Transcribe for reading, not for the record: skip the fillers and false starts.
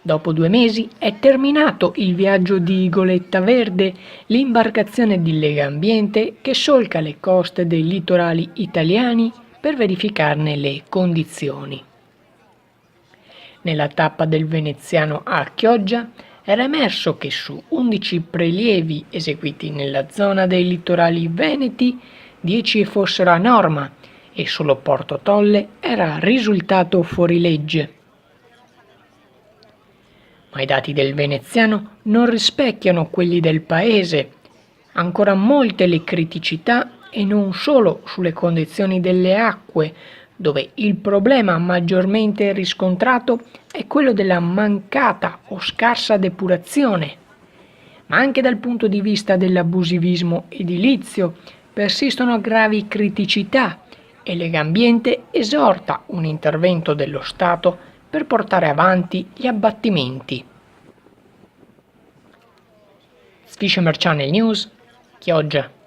Dopo 2 mesi è terminato il viaggio di Goletta Verde, l'imbarcazione di Legambiente che solca le coste dei litorali italiani per verificarne le condizioni. Nella tappa del veneziano a Chioggia era emerso che su 11 prelievi eseguiti nella zona dei litorali veneti, 10 fossero a norma e solo Porto Tolle era risultato fuorilegge. Ma i dati del veneziano non rispecchiano quelli del paese. Ancora molte le criticità e non solo sulle condizioni delle acque, dove il problema maggiormente riscontrato è quello della mancata o scarsa depurazione. Ma anche dal punto di vista dell'abusivismo edilizio persistono gravi criticità e Legambiente esorta un intervento dello Stato per portare avanti gli abbattimenti. Fisherman Channel News, Chioggia.